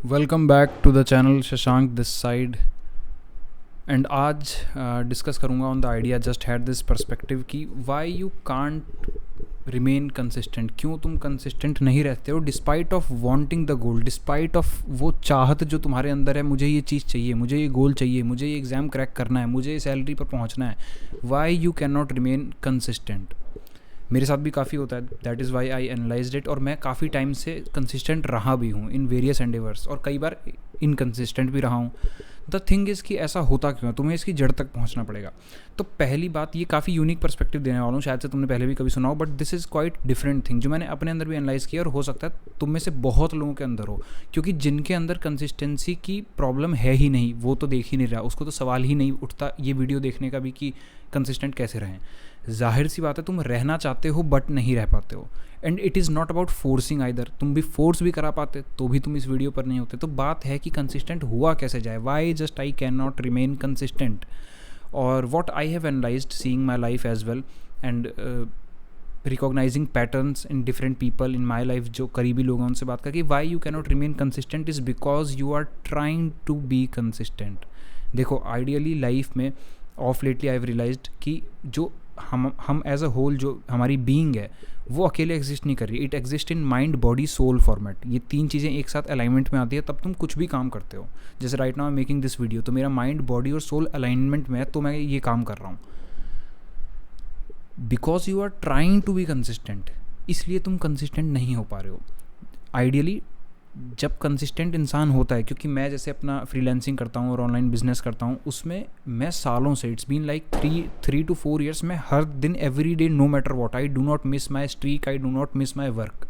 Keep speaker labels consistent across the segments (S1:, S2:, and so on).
S1: Welcome back to the channel Shashank this side. And आज discuss करूँगा on the idea just had this perspective कि why you can't remain consistent. क्यों तुम consistent नहीं रहते हो despite of wanting the goal, despite of वो चाहत जो तुम्हारे अंदर है। मुझे ये चीज़ चाहिए, मुझे ये गोल चाहिए, मुझे ये एग्ज़ाम क्रैक करना है, मुझे सैलरी पर पहुँचना है। Y you cannot remain consistent. मेरे साथ भी काफ़ी होता है, that is why I analysed it. और मैं काफ़ी टाइम से कंसिस्टेंट रहा भी हूँ इन वेरियस एंडेवर्स, और कई बार इनकंसिस्टेंट भी रहा हूँ। द थिंग इज़ कि ऐसा होता क्यों है, तुम्हें इसकी जड़ तक पहुँचना पड़ेगा। तो पहली बात, ये काफ़ी यूनिक पर्सपेक्टिव देने वाला हूँ, शायद से तुमने पहले भी कभी सुना हो, but this is quite different thing जो मैंने अपने अंदर भी एनालाइज़ किया, और हो सकता है तुम में से बहुत लोगों के अंदर हो। क्योंकि जिनके अंदर कंसिस्टेंसी की प्रॉब्लम है ही नहीं, वो तो देख ही नहीं रहा, उसको तो सवाल ही नहीं उठता ये वीडियो देखने का भी कि कंसिस्टेंट कैसे रहें। जाहिर सी बात है, तुम रहना चाहते हो बट नहीं रह पाते हो। And it is not about forcing either. तुम भी फोर्स भी करा पाते तो भी तुम इस वीडियो पर नहीं होते। तो बात है कि कंसिस्टेंट हुआ कैसे जाए, why just I can not remain consistent. और what I have analysed seeing my life as well, and recognising patterns in different people in my life, जो करीबी लोग हैं उनसे बात करके, why you cannot remain consistent is because you are trying to be consistent. देखो, ideally life में of lately I have realised कि जो हम एज अ होल, जो हमारी बीइंग है, वो अकेले एग्जिस्ट नहीं कर रही। It exist in mind body soul format. ये तीन चीज़ें एक साथ अलाइनमेंट में आती है तब तुम कुछ भी काम करते हो। जैसे right now I am making this video, तो मेरा माइंड बॉडी और सोल अलाइनमेंट में है, तो मैं ये काम कर रहा हूँ। Because you are trying to be consistent, इसलिए तुम कंसिस्टेंट नहीं हो पा रहे हो। आइडियली जब कंसिस्टेंट इंसान होता है, क्योंकि मैं जैसे अपना फ्रीलांसिंग करता हूँ और ऑनलाइन बिजनेस करता हूँ, उसमें मैं सालों से, it's been like 3 to 4 years, मैं हर दिन every day no matter what, I do not miss my streak, I do not miss my work.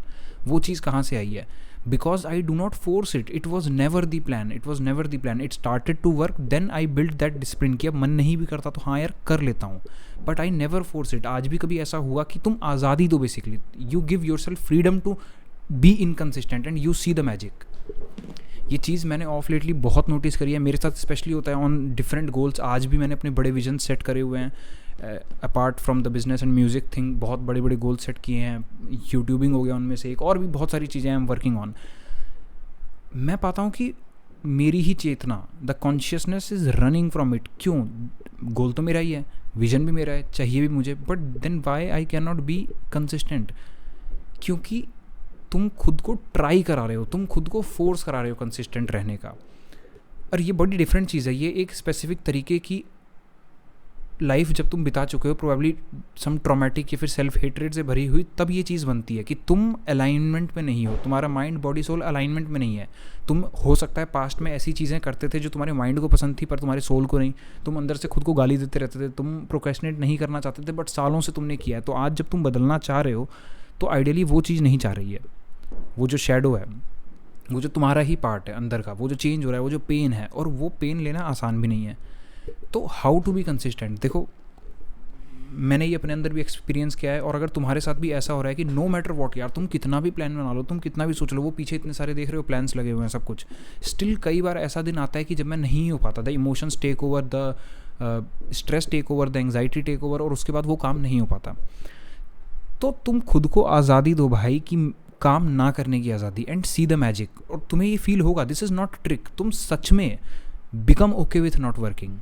S1: वो चीज़ कहाँ से आई है? Because I do not force it, it was never the plan, it was never the plan, it started to work, then I build that discipline कि अब मन नहीं भी करता तो हाँ यार कर लेता हूँ, but I never force it. आज भी कभी ऐसा हुआ कि तुम आज़ादी दो, basically you give yourself freedom to be inconsistent and you see the magic. ये चीज़ मैंने ऑफ लेटली बहुत नोटिस करी है, मेरे साथ स्पेशली होता है ऑन डिफरेंट गोल्स। आज भी मैंने अपने बड़े विजन सेट करे हुए हैं, apart from the business and music thing, बहुत बड़े बड़े गोल सेट किए हैं। यूट्यूबिंग हो गया उनमें से एक, और भी बहुत सारी चीज़ें आई एम वर्किंग ऑन। मैं पाता हूँ कि मेरी ही चेतना, the consciousness is running from it. क्यों? गोल तो मेरा ही है, विजन भी मेरा है, चाहिए भी मुझे, but then why I can not be consistent? क्योंकि तुम खुद को ट्राई करा रहे हो, तुम खुद को फोर्स करा रहे हो कंसिस्टेंट रहने का। और ये बड़ी डिफरेंट चीज़ है। ये एक स्पेसिफिक तरीके की लाइफ जब तुम बिता चुके हो, प्रोबेबली सम ट्रॉमेटिक या फिर सेल्फ हेट्रेड से भरी हुई, तब ये चीज़ बनती है कि तुम अलाइनमेंट में नहीं हो, तुम्हारा माइंड बॉडी सोल अलाइनमेंट में नहीं है। तुम हो सकता है पास्ट में ऐसी चीज़ें करते थे जो तुम्हारे माइंड को पसंद थी पर तुम्हारे सोल को नहीं। तुम अंदर से खुद को गाली देते रहते थे, तुम प्रोक्रेस्टिनेट नहीं करना चाहते थे, बट सालों से तुमने किया है। तो आज जब तुम बदलना चाह रहे हो, तो आइडियली वो चीज़ नहीं चाह रही है। वो जो शेडो है, वो जो तुम्हारा ही पार्ट है अंदर का, वो जो चेंज हो रहा है, वो जो पेन है, और वो पेन लेना आसान भी नहीं है। तो हाउ टू बी कंसिस्टेंट? देखो, मैंने ये अपने अंदर भी एक्सपीरियंस किया है, और अगर तुम्हारे साथ भी ऐसा हो रहा है कि नो मैटर वॉट यार, तुम कितना भी प्लान बना लो, तुम कितना भी सोच लो, वो पीछे इतने सारे देख रहे हो प्लान्स लगे हुए हैं सब कुछ, स्टिल कई बार ऐसा दिन आता है कि जब मैं नहीं हो पाता, the emotions take over, the stress take over, the anxiety take over, और उसके बाद वो काम नहीं हो पाता। तो तुम खुद को आज़ादी दो भाई, कि काम ना करने की आज़ादी, एंड सी द मैजिक। और तुम्हें ये फील होगा, दिस इज़ नॉट ट्रिक, तुम सच में become okay with not working.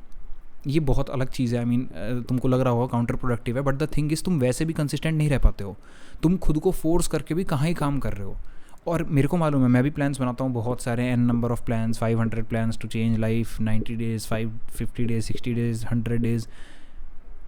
S1: ये बहुत अलग चीज़ है। आई मीन तुमको लग रहा होगा काउंटर प्रोडक्टिव है, बट द थिंग इज़ तुम वैसे भी कंसिस्टेंट नहीं रह पाते हो। तुम खुद को फोर्स करके भी कहाँ ही काम कर रहे हो। और मेरे को मालूम है, मैं भी प्लान्स बनाता हूँ, बहुत सारे, an number of plans, 500 plans to change life, 90 days, 50 days, 60 days, 100 days।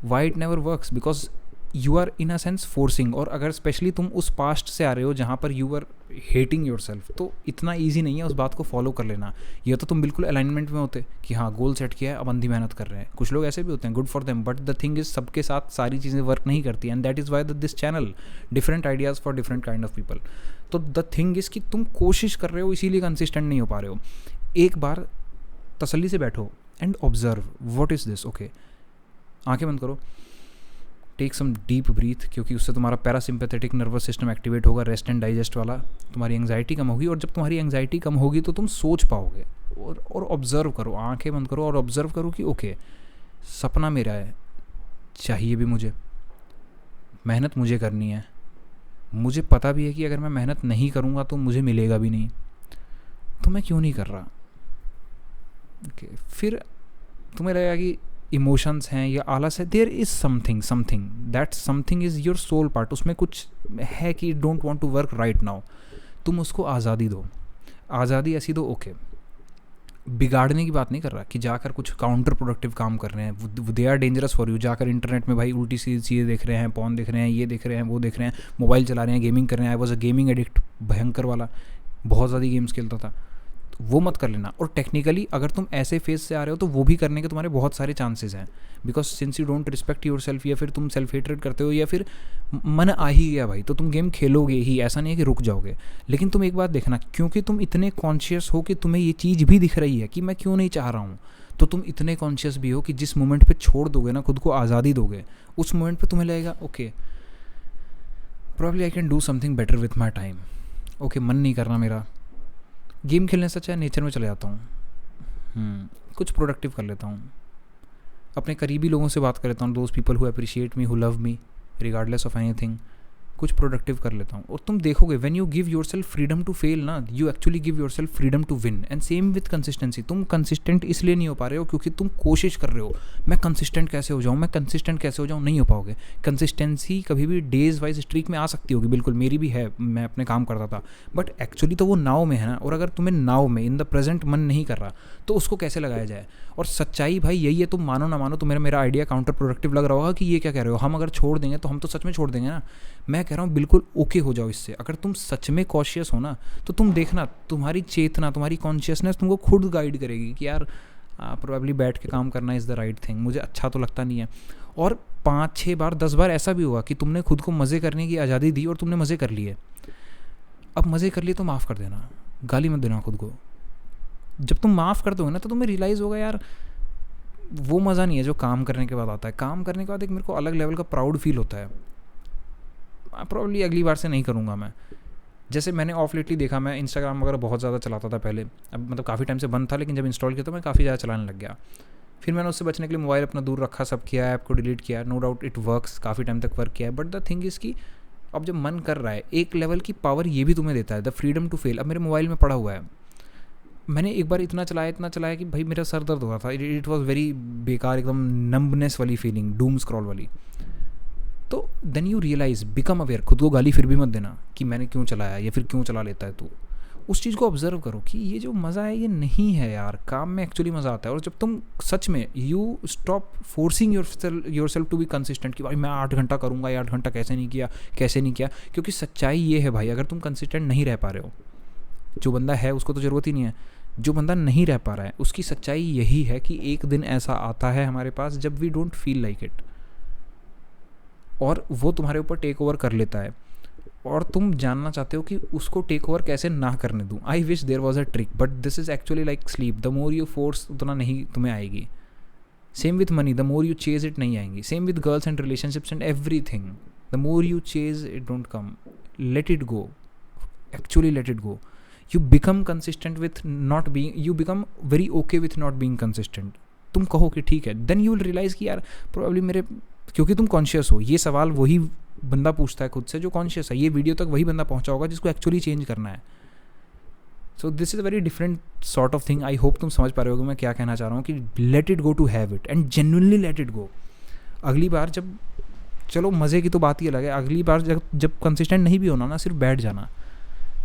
S1: Why it never works? Because you are in a sense forcing. और अगर स्पेशली तुम उस पास्ट से आ रहे हो जहाँ पर you are hating yourself, तो इतना ईजी नहीं है उस बात को फॉलो कर लेना। ये तो तुम बिल्कुल अलाइनमेंट में होते कि हाँ गोल सेट किया है, अब अंधी मेहनत कर रहे हैं। कुछ लोग ऐसे भी होते हैं, good for them, but the thing is सबके साथ सारी चीज़ें वर्क नहीं करती, and that is why this channel, different ideas for different kind of people. तो द थिंग इज़ कि तुम कोशिश कर रहे हो, इसीलिए कंसिस्टेंट नहीं हो पा रहे हो। एक बार तसल्ली से बैठो and observe what is this. Okay, आंखें बंद करो, टेक सम डीप ब्रीथ, क्योंकि उससे तुम्हारा पैरासिम्पैथेटिक नर्वस सिस्टम एक्टिवेट होगा, रेस्ट एंड डाइजेस्ट वाला। तुम्हारी एंग्जाइटी कम होगी, और जब तुम्हारी एंग्जाइटी कम होगी तो तुम सोच पाओगे। और ऑब्जर्व करो, आंखें बंद करो और ऑब्जर्व करो कि ओके, सपना मेरा है, चाहिए भी मुझे, मेहनत मुझे करनी है, मुझे पता भी है कि अगर मैं मेहनत नहीं करूँगा तो मुझे मिलेगा भी नहीं। तो मैं क्यों नहीं कर रहा? ओके, फिर तुम्हें लगेगा कि इमोशंस हैं या आलस है, there is something that something is your soul part, उसमें कुछ है कि don't want to work right now. तुम उसको आज़ादी दो, आज़ादी ऐसी दो, ओके। बिगाड़ने की बात नहीं कर रहा कि जाकर कुछ काउंटर प्रोडक्टिव काम कर रहे हैं, they are dangerous for you. जाकर इंटरनेट में भाई उल्टी सीधी चीज़ें देख रहे हैं, पॉन देख रहे हैं, ये देख रहे हैं, वो देख रहे हैं, मोबाइल चला रहे हैं, गेमिंग कर रहे हैं। I was a gaming addict, भयंकर वाला, बहुत ज़्यादा गेम्स खेलता था। वो मत कर लेना। और टेक्निकली अगर तुम ऐसे फेज से आ रहे हो तो वो भी करने के तुम्हारे बहुत सारे चांसेस हैं, because since you don't respect your self, या फिर तुम सेल्फ हेट्रेड करते हो, या फिर मन आ ही गया भाई, तो तुम गेम खेलोगे ही, ऐसा नहीं है कि रुक जाओगे। लेकिन तुम एक बात देखना, क्योंकि तुम इतने कॉन्शियस हो कि तुम्हें ये चीज़ भी दिख रही है कि मैं क्यों नहीं चाह रहा हूँ, तो तुम इतने कॉन्शियस भी हो कि जिस मोमेंट पे छोड़ दोगे ना, खुद को आज़ादी दोगे, उस मोमेंट पे तुम्हें लगेगा okay probably I can do something better with my time. Okay, मन नहीं करना मेरा गेम खेलने से, अच्छा नेचर में चले जाता हूँ, कुछ प्रोडक्टिव कर लेता हूँ, अपने करीबी लोगों से बात कर लेता हूँ, those people who appreciate me, who love me regardless of anything, कुछ प्रोडक्टिव कर लेता हूँ। और तुम देखोगे when you give yourself freedom to fail ना, you actually give yourself freedom to win. And same with consistency, तुम consistent इसलिए नहीं हो पा रहे हो क्योंकि तुम कोशिश कर रहे हो मैं कंसिस्टेंट कैसे हो जाऊँ, मैं कंसिस्टेंट कैसे हो जाऊँ, नहीं हो पाओगे। कंसिस्टेंसी कभी भी डेज वाइज स्ट्रीक में आ सकती होगी, बिल्कुल मेरी भी है, मैं अपने काम करता था, बट एक्चुअली तो वो नाव में है ना। और अगर तुम्हें नाव में इन द प्रेजेंट मन नहीं कर रहा तो उसको कैसे लगाया जाए? और सच्चाई भाई यही है, तुम मानो ना मानो, तो मेरा आइडिया काउंटर प्रोडक्टिव लग रहा होगा कि ये क्या कह रहे हो, हम अगर छोड़ देंगे तो हम तो सच में छोड़ देंगे ना। मैं कह रहा हूँ बिल्कुल ओके हो जाओ इससे। अगर तुम सच में कॉशियस हो ना, तो तुम देखना तुम्हारी चेतना, तुम्हारी कॉन्शियसनेस तुमको खुद गाइड करेगी कि यार प्रोबेबली बैठ के काम करना इज़ द राइट थिंग, मुझे अच्छा तो लगता नहीं है। और 5-6 बार 10 बार ऐसा भी हुआ कि तुमने खुद को मज़े करने की आज़ादी दी और तुमने मज़े कर लिए। अब मज़े कर लिए तो माफ़ कर देना, गाली मत देना खुद को। जब तुम माफ़ कर दोगे ना तो तुम्हें रियलाइज़ होगा यार वो मज़ा नहीं है जो काम करने के बाद आता है। काम करने के बाद एक मेरे को अलग लेवल का प्राउड फील होता है। प्रॉब्ली अगली बार से नहीं करूँगा मैं। जैसे मैंने ऑफ लेटली देखा, मैं इंस्टाग्राम वगैरह बहुत ज़्यादा चलाता था पहले, अब मतलब काफ़ी टाइम से बंद था, लेकिन जब इंस्टॉल किया तो मैं काफ़ी ज़्यादा चलाने लग गया। फिर मैंने उससे बचने के लिए मोबाइल अपना दूर रखा, सब किया, ऐप को डिलीट किया। नो डाउट इट वर्क्स, काफ़ी टाइम तक वर्क किया है। बट द थिंग इज़ कि अब जब मन कर रहा है, एक लेवल की पावर ये भी तुम्हें देता है, द फ्रीडम टू फेल। अब मेरे मोबाइल में पड़ा हुआ है, मैंने एक बार इतना चलाया कि भाई मेरा सर दर्द हो रहा था। इट वॉज वेरी बेकार, एकदम नम्बनेस वाली फीलिंग, डूम स्क्रॉल वाली। तो then you realise, become aware, खुद को गाली फिर भी मत देना कि मैंने क्यों चलाया या फिर क्यों चला लेता है तू। उस चीज़ को ऑब्जर्व करो कि ये जो मज़ा है ये नहीं है यार, काम में एक्चुअली मज़ा आता है। और जब तुम सच में you stop forcing yourself to be consistent कि भाई मैं 8 घंटा करूँगा या 8 घंटा कैसे नहीं किया, क्योंकि सच्चाई ये है भाई, अगर तुम कंसिस्टेंट नहीं रह पा रहे हो, जो बंदा है उसको तो ज़रूरत ही नहीं है, जो बंदा नहीं रह पा रहा है उसकी सच्चाई यही है कि एक दिन ऐसा आता है हमारे पास जब we don't feel like it, और वो तुम्हारे ऊपर टेक ओवर कर लेता है और तुम जानना चाहते हो कि उसको टेक ओवर कैसे ना करने दूँ। I wish there was a trick, but this is actually like sleep, the more you force उतना नहीं तुम्हें आएगी। Same with money, the more you chase it नहीं आएंगी। Same with girls and relationships and everything, the more you chase it don't come. Let it go, actually let it go. You become consistent with not being, you become very okay with not being consistent. तुम कहो कि ठीक है, then you will realize कि यार probably मेरे, क्योंकि तुम कॉन्शियस हो, ये सवाल वही बंदा पूछता है खुद से जो कॉन्शियस है, ये वीडियो तक वही बंदा पहुंचा होगा जिसको एक्चुअली चेंज करना है। So this is a very different sort of thing. I hope तुम समझ पा रहे हो कि मैं क्या कहना चाह रहा हूँ, कि let it go to have it and genuinely let it go. अगली बार जब, चलो मज़े की तो बात ही अलग है, अगली बार जब कंसिस्टेंट नहीं भी होना ना, सिर्फ बैठ जाना,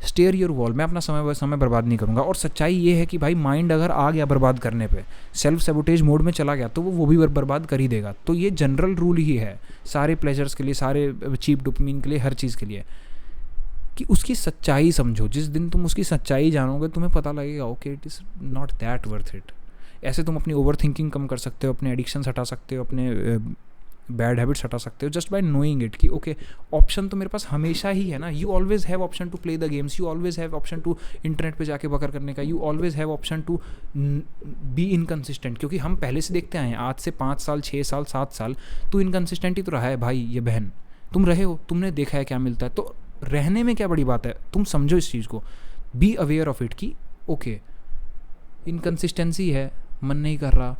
S1: स्टेयर योर वॉल। मैं अपना समय बर्बाद नहीं करूँगा। और सच्चाई ये है कि भाई माइंड अगर आ गया बर्बाद करने पे, सेल्फ सेबोटेज मोड में चला गया, तो वो भी बर्बाद कर ही देगा। तो ये जनरल रूल ही है सारे प्लेजर्स के लिए, सारे चीप डोपामिन के लिए, हर चीज़ के लिए, कि उसकी सच्चाई समझो। जिस दिन तुम उसकी सच्चाई जानोगे तुम्हें पता लगेगा okay it is not that worth it. ऐसे तुम अपनी ओवर थिंकिंग कम कर सकते हो, अपने एडिक्शंस हटा सकते हो, अपने बैड हैबिट्स हटा सकते हो, जस्ट बाय नोइंग इट कि ओके ऑप्शन तो मेरे पास हमेशा ही है ना। You always have option to play the games, you always have option to internet पे जाके बकर करने का, you always have option to be inconsistent. क्योंकि हम पहले से देखते आए हैं, आज से 5 साल 6 साल 7 साल तो इनकन्सिस्टेंट ही तो रहा है भाई, ये बहन तुम रहे हो, तुमने देखा है क्या मिलता है। तो रहने में क्या बड़ी बात है, तुम समझो इस चीज़ को, बी अवेयर ऑफ इट कि ओके इनकन्सिस्टेंसी है, मन नहीं कर रहा,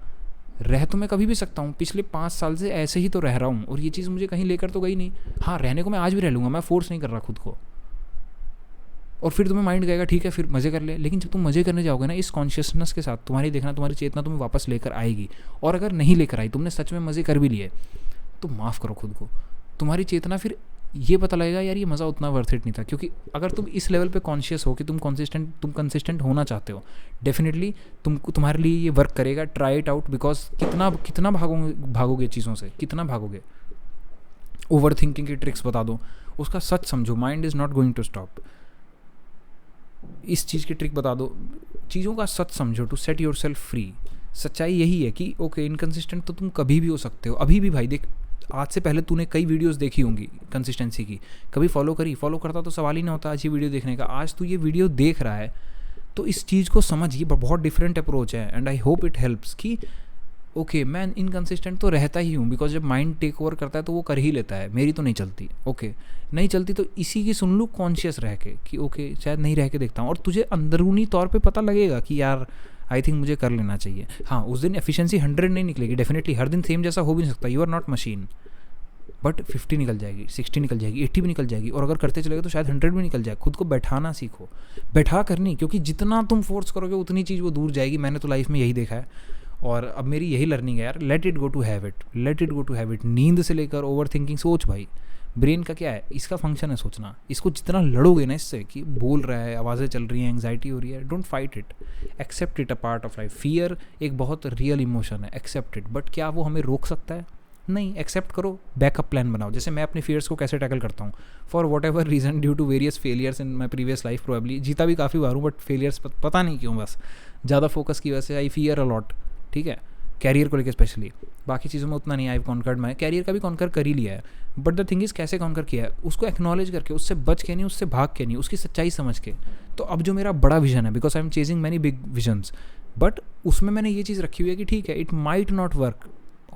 S1: रह तो मैं कभी भी सकता हूँ, पिछले 5 साल से ऐसे ही तो रह रहा हूँ और ये चीज़ मुझे कहीं लेकर तो गई नहीं। हाँ, रहने को मैं आज भी रह लूँगा, मैं फोर्स नहीं कर रहा खुद को। और फिर तुम्हें माइंड कहेगा ठीक है फिर मज़े कर ले, लेकिन जब तुम मज़े करने जाओगे ना इस कॉन्शियसनेस के साथ, तुम्हारी देखना तुम्हारी चेतना तुम्हें वापस लेकर आएगी। और अगर नहीं लेकर आई, तुमने सच में मज़े कर भी लिए, तो माफ़ करो खुद को, तुम्हारी चेतना फिर ये पता लगेगा यार ये मज़ा उतना वर्थ इट नहीं था। क्योंकि अगर तुम इस लेवल पे कॉन्शियस हो कि तुम कंसिस्टेंट होना चाहते हो, डेफिनेटली तुम्हारे लिए ये वर्क करेगा। ट्राई इट आउट, बिकॉज कितना भागोगे चीज़ों से, कितना भागोगे। ओवर थिंकिंग की ट्रिक्स बता दो, उसका सच समझो, mind is not going to stop. इस चीज़ की ट्रिक बता दो, चीज़ों का सच समझो, to set yourself free. सच्चाई यही है कि ओके इनकंसिस्टेंट तो तुम कभी भी हो सकते हो। अभी भी भाई देख, आज से पहले तूने कई वीडियोस देखी होंगी कंसिस्टेंसी की, कभी फॉलो करता तो सवाल ही ना होता आज ये वीडियो देखने का। आज तू ये वीडियो देख रहा है तो इस चीज़ को समझ, ये बहुत डिफरेंट अप्रोच है and I hope it helps कि ओके मैं इनकंसिस्टेंट तो रहता ही हूँ, बिकॉज जब माइंड टेक ओवर करता है तो वो कर ही लेता है, मेरी तो नहीं चलती। ओके नहीं चलती तो इसी की सुन लूँ कॉन्शियस रह के कि ओके शायद नहीं रह के देखता हूँ, और तुझे अंदरूनी तौर पे पता लगेगा कि यार आई थिंक मुझे कर लेना चाहिए। हाँ उस दिन एफिशिएंसी 100 नहीं निकलेगी डेफिनेटली, हर दिन सेम जैसा हो भी नहीं सकता, you are not machine, but 50 निकल जाएगी, 60 निकल जाएगी, 80 भी निकल जाएगी, और अगर करते चलेगा तो शायद 100 भी निकल जाए। खुद को बैठाना सीखो, बैठा करनी, क्योंकि जितना तुम फोर्स करोगे उतनी चीज़ वो दूर जाएगी। मैंने तो लाइफ में यही देखा है, और अब मेरी यही लर्निंग है यार, let it go to habit, let it go to habit. नींद से लेकर ओवर थिंकिंग, सोच भाई, ब्रेन का क्या है, इसका फंक्शन है सोचना। इसको जितना लड़ोगे ना इससे कि बोल रहा है, आवाज़ें चल रही हैं, एंग्जाइटी हो रही है, don't fight it, accept it, a part of life. Fear एक बहुत रियल इमोशन है, एक्सेप्ट इट, बट क्या वो हमें रोक सकता है? नहीं। एक्सेप्ट करो, बैकअप प्लान बनाओ। जैसे मैं अपने फियर्स को कैसे टैकल करता हूँ, for whatever reason, due to various failures in my previous life, probably जीता भी काफ़ी बार हूँ, बट फेलियर्स पता नहीं क्यों, बस ज़्यादा फोकस की वजह से आई फियर अलॉट। ठीक है, कैरियर को लेकर स्पेशली, बाकी चीज़ों में उतना नहीं। आई कॉन्कर्ड, मैं कैरियर का भी कॉन्कर कर ही लिया है, बट द थिंग इज़ कैसे कॉन्कर किया है, उसको एक्नॉलेज करके, उससे बच के नहीं, उससे भाग के नहीं, उसकी सच्चाई समझ के। तो अब जो मेरा बड़ा विजन है, because I am chasing many big visions, but उसमें मैंने ये चीज़ रखी हुई है कि ठीक है इट माइट नॉट वर्क,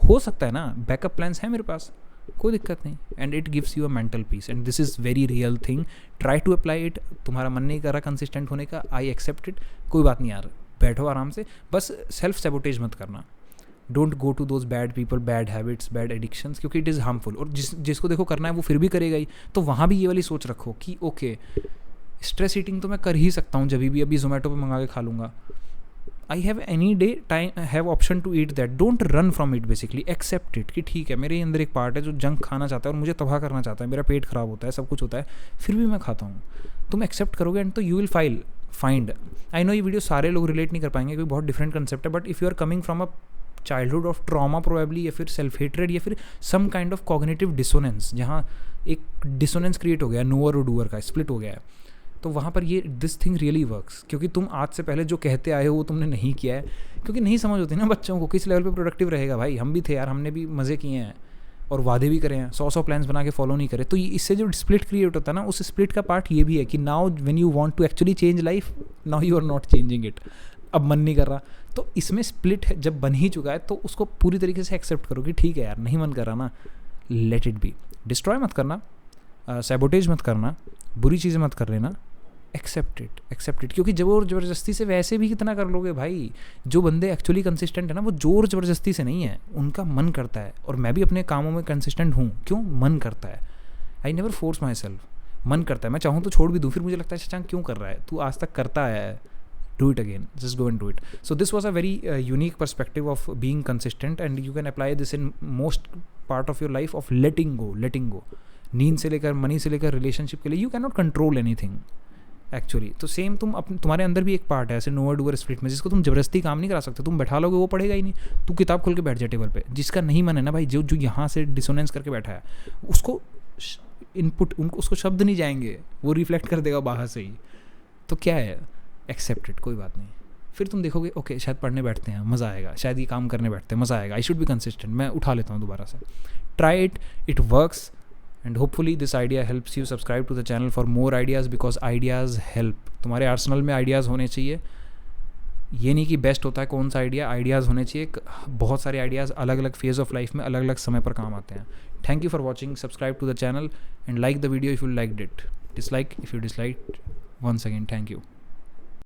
S1: हो सकता है ना, बैकअप प्लान्स हैं मेरे पास, कोई दिक्कत नहीं, and it gives you a mental peace, and this is very real thing. Try to apply it. तुम्हारा मन नहीं कर रहा कंसिस्टेंट होने का, आई एक्सेप्ट इट, कोई बात नहीं यार, बैठो आराम से, बस सेल्फ सैबोटेज मत करना। Don't go to those bad people, bad habits, bad addictions, क्योंकि इट इज़ हार्मफुल। और जिसको देखो करना है वो फिर भी करेगा ही, तो वहाँ भी ये वाली सोच रखो कि ओके स्ट्रेस ईटिंग तो मैं कर ही सकता हूँ, जब भी अभी जोमेटो पे मंगा के खा लूँगा, I have any day time, have option to eat that, don't run from it, basically accept it कि ठीक है मेरे अंदर एक पार्ट है जो जंक खाना चाहता है और मुझे तबाह करना चाहता है, मेरा पेट खराब होता है, सब कुछ होता है, फिर भी मैं खाता हूँ। तुम एक्सेप्ट करोगे एंड तो you will find. I know ये वीडियो सारे लोग रिलेट नहीं कर पाएंगे क्योंकि बहुत डिफरेंट कंसेप्ट है, but if you are coming from a childhood of trauma probably, या फिर सेल्फ हेट्रेड, या फिर some kind of cognitive dissonance, जहाँ एक डिसोनेंस क्रिएट हो गया, नोअर और डूअर का स्प्लिट हो गया है, तो वहाँ पर ये दिस थिंग रियली वर्क्स, क्योंकि तुम आज से पहले जो कहते आए हो वो तुमने नहीं किया है, क्योंकि नहीं समझ होती ना बच्चों को किस लेवल पे प्रोडक्टिव रहेगा। भाई हम भी थे यार, हमने भी मज़े किए हैं और वादे भी करे हैं, 100 प्लान्स बना के फॉलो नहीं करे, तो इससे जो स्प्लिट क्रिएट होता है ना, उस स्प्लिट का पार्ट ये भी है कि now when you want to actually change life, now you are not changing it, अब मन नहीं कर रहा। तो इसमें स्प्लिट जब बन ही चुका है तो उसको पूरी तरीके से एक्सेप्ट करो कि ठीक है यार नहीं मन कर रहा ना, लेट इट बी। डिस्ट्रॉय मत करना, सैबोटेज मत करना, बुरी चीज़ें मत कर लेना, एक्सेप्ट इट, क्योंकि जोर ज़बरदस्ती से वैसे भी कितना कर लोगे भाई। जो बंदे एक्चुअली कंसिस्टेंट है ना, वो जोर ज़बरदस्ती से नहीं है, उनका मन करता है, और मैं भी अपने कामों में कंसिस्टेंट हूँ, क्यों, मन करता है। आई नेवर फोर्स माई सेल्फ, मन करता है, मैं चाहूँ तो छोड़ भी दूँ, फिर मुझे लगता है शशांक क्यों कर रहा है, तू आज तक करता है, do it again, just go and do it. So this was a very unique perspective of being consistent, and you can apply this in most part of your life of letting go. नींद से लेकर, money से लेकर, relationship के लिए you cannot control anything actually. तो same तुम्हारे अंदर भी एक पार्ट है ऐसे नोअर डूअर स्प्लिट में, जिसको तुम जबरदस्ती काम नहीं करा सकते, तुम बैठा लोगे वो पढ़ेगा ही नहीं। तू किताब खोल के बैठ जाए टेबल पे, जिसका नहीं मन है ना भाई, जो यहाँ से डिसोनेंस करके बैठा है, उसको इनपुट, उसको शब्द नहीं जाएंगे, वो रिफ्लेक्ट कर देगा बाहर से ही। तो क्या है, एक्सेप्ट इट, कोई बात नहीं। फिर तुम देखोगे ओके शायद पढ़ने बैठते हैं मज़ा आएगा, शायद ये काम करने बैठते हैं मज़ा आएगा, आई शुड बी कंसिस्टेंट, मैं उठा लेता हूँ दोबारा से। Try it, it works, and hopefully this idea helps you. Subscribe to the channel for more ideas, because ideas help. तुम्हारे आर्सनल में आइडियाज़ होने चाहिए, ये नहीं कि बेस्ट होता है कौन सा आइडिया, आइडियाज़ होने चाहिए। बहुत सारे आइडियाज़ अलग अलग फेज़ ऑफ लाइफ में अलग अलग समय पर काम आते हैं। Thank you for watching, subscribe to the channel and like the video if you liked it, dislike if you dislike. Once again thank you.